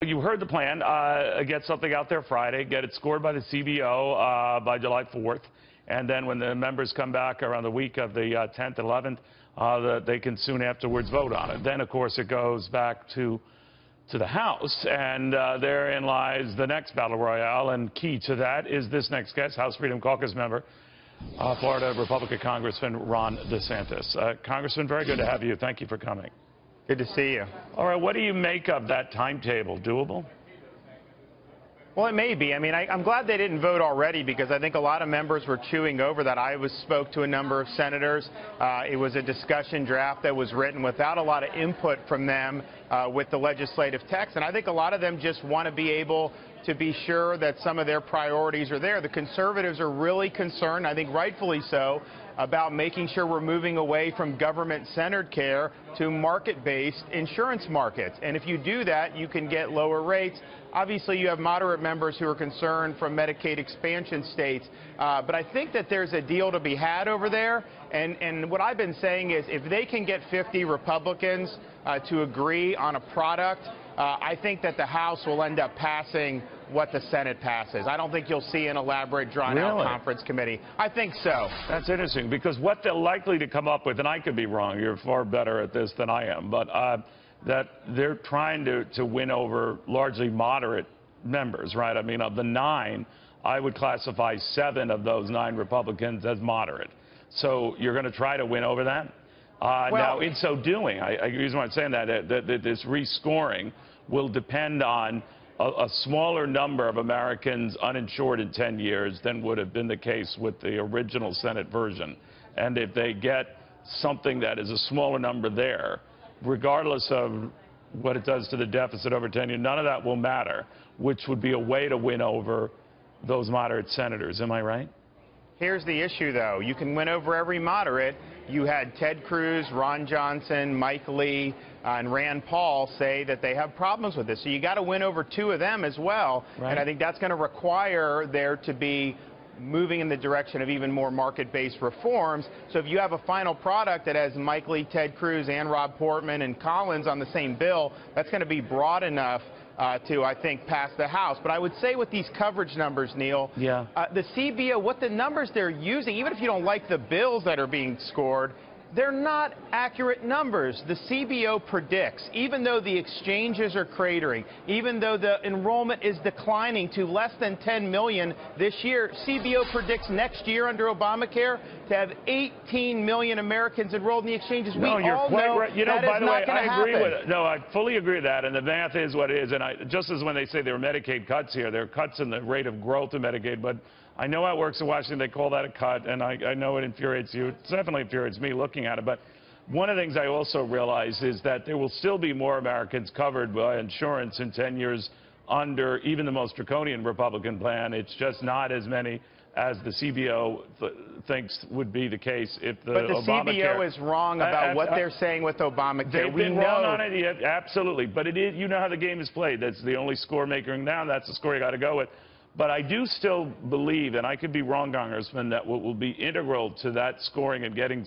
You heard the plan. Get something out there Friday, get it scored by the CBO by July 4th, and then when the members come back around the week of the 10th, 11th, they can soon afterwards vote on it. Then, of course, it goes back to the House, and therein lies the next battle royale, and key to that is this next guest, House Freedom Caucus Member, Florida Republican Congressman Ron Desantis. Congressman, very good to have you. Thank you for coming. Good to see you. All right, what do you make of that timetable? Doable? Well, it may be. I mean, I'm glad they didn't vote already because I think a lot of members were chewing over that. I spoke to a number of senators. It was a discussion draft that was written without a lot of input from them with the legislative text, and I think a lot of them just want to be able to be sure that some of their priorities are there. The conservatives are really concerned, I think rightfully so, about making sure we're moving away from government-centered care to market-based insurance markets. And if you do that, you can get lower rates. Obviously, you have moderate members who are concerned from Medicaid expansion states. But I think that there's a deal to be had over there. And what I've been saying is if they can get 50 Republicans to agree on a product, I think that the House will end up passing what the Senate passes. I don't think you'll see an elaborate, drawn-out conference committee. I think so. That's interesting, because what they're likely to come up with, and I could be wrong, you're far better at this than I am, but that they're trying to win over largely moderate members, right? I mean, of the 9, I would classify 7 of those 9 Republicans as moderate. So you're going to try to win over that? Now, in so doing, the reason why I'm saying that this rescoring will depend on a smaller number of Americans uninsured in 10 years than would have been the case with the original Senate version. And if they get something that is a smaller number there, regardless of what it does to the deficit over 10 years, none of that will matter, which would be a way to win over those moderate senators. Am I right? Here's the issue, though. You can win over every moderate. You had Ted Cruz, Ron Johnson, Mike Lee, and Rand Paul say that they have problems with this. So you got to win over 2 of them as well. Right. And I think that's going to require there to be moving in the direction of even more market-based reforms. So if you have a final product that has Mike Lee, Ted Cruz, and Rob Portman and Collins on the same bill, that's going to be broad enough to, I think, pass the House. But I would say with these coverage numbers, Neil, the CBO, what the numbers they're using, even if you don't like the bills that are being scored, they're not accurate numbers. The CBO predicts, even though the exchanges are cratering, even though the enrollment is declining to less than 10 million this year, CBO predicts next year under Obamacare to have 18 million Americans enrolled in the exchanges. We all know right. You know, by the way, I agree with it. No, I fully agree with that, and the math is what it is. And just as when they say there are Medicaid cuts here, there are cuts in the rate of growth of Medicaid, but I know how it works in Washington. They call that a cut, and I know it infuriates you. It definitely infuriates me looking at it. But one of the things I also realize is that there will still be more Americans covered by insurance in 10 years under even the most draconian Republican plan. It's just not as many as the CBO thinks would be the case if the Obamacare... But the CBO is wrong about what they're saying with Obamacare. They've been wrong on it, yeah, absolutely. But it is, you know how the game is played. That's the only score maker now. That's the score you got to go with. But I do still believe, and I could be wrong, Congressman, that what will be integral to that scoring and getting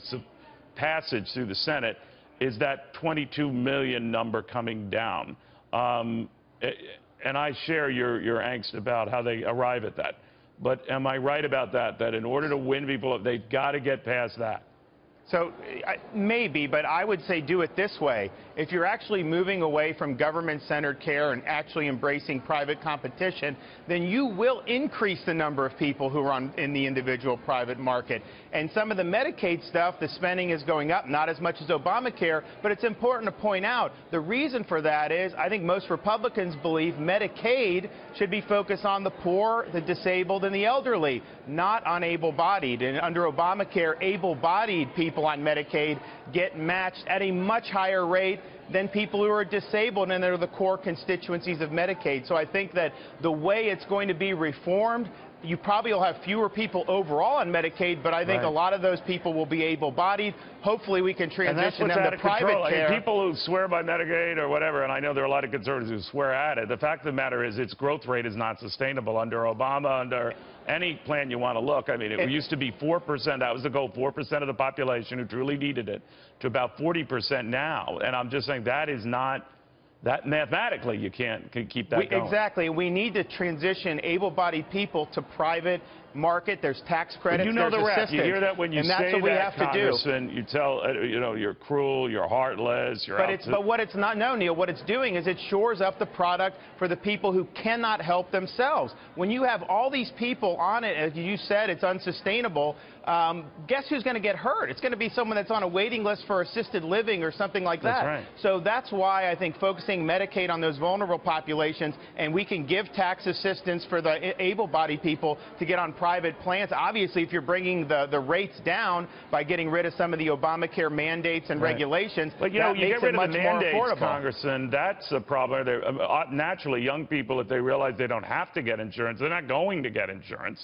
passage through the Senate is that 22 million number coming down. And I share your angst about how they arrive at that. But am I right about that, that in order to win people, they've got to get past that? So maybe, but I would say do it this way. If you're actually moving away from government-centered care and actually embracing private competition, then you will increase the number of people who are in the individual private market. And some of the Medicaid stuff, the spending is going up, not as much as Obamacare, but it's important to point out the reason for that is I think most Republicans believe Medicaid should be focused on the poor, the disabled, and the elderly, not on able-bodied. And under Obamacare, able-bodied people on Medicaid get matched at a much higher rate than people who are disabled, and they're the core constituencies of Medicaid. So I think that the way it's going to be reformed, you probably will have fewer people overall on Medicaid, but I think a lot of those people will be able-bodied. Hopefully we can transition them to private care. I mean, people who swear by Medicaid or whatever, and I know there are a lot of conservatives who swear at it, the fact of the matter is its growth rate is not sustainable under Obama, under any plan you want to look. I mean, it used to be 4%. That was the goal, 4% of the population who truly needed it, to about 40% now. And I'm just saying that is not that mathematically you can't keep that going. Exactly. We need to transition able-bodied people to private market. There's tax credits. You know there's the rap. assistance. You hear that when you and that's say what we that, have to do. Congressman. You tell you're cruel, you're heartless, you're out to... But what it's not, no, Neil, what it's doing is it shores up the product for the people who cannot help themselves. When you have all these people on it, as you said, it's unsustainable. Guess who's going to get hurt? It's going to be someone that's on a waiting list for assisted living or something like that. That's right. So that's why I think focusing Medicaid on those vulnerable populations, and we can give tax assistance for the able-bodied people to get on private plans. Obviously, if you're bringing the rates down by getting rid of some of the Obamacare mandates and regulations, but you get rid of the mandates, Congressman, that's a problem. Naturally, young people, if they realize they don't have to get insurance, they're not going to get insurance.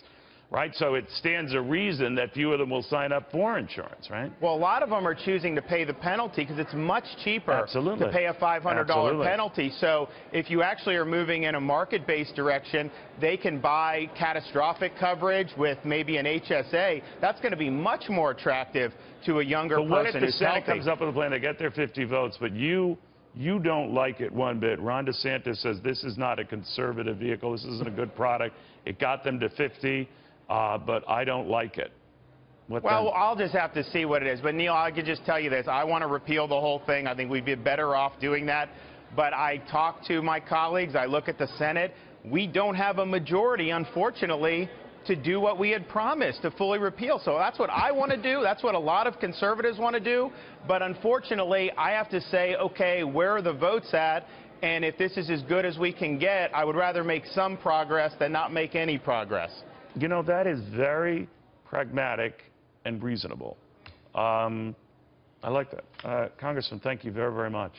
Right? So it stands a reason that few of them will sign up for insurance, right? Well, a lot of them are choosing to pay the penalty because it's much cheaper to pay a $500 penalty. So if you actually are moving in a market-based direction, they can buy catastrophic coverage with maybe an HSA. That's going to be much more attractive to a younger person who's healthy. But what if the Senate comes up with a plan, they get their 50 votes, but you don't like it one bit. Ron DeSantis says this is not a conservative vehicle. This isn't a good product. It got them to 50. But I don't like it. Well, I'll just have to see what it is. But, Neil, I could just tell you this. I want to repeal the whole thing. I think we'd be better off doing that. But I talk to my colleagues. I look at the Senate. We don't have a majority, unfortunately, to do what we had promised, to fully repeal. So that's what I want to do. That's what a lot of conservatives want to do. But, unfortunately, I have to say, okay, where are the votes at? And if this is as good as we can get, I would rather make some progress than not make any progress. You know, that is very pragmatic and reasonable. I like that. Congressman, thank you very, very much.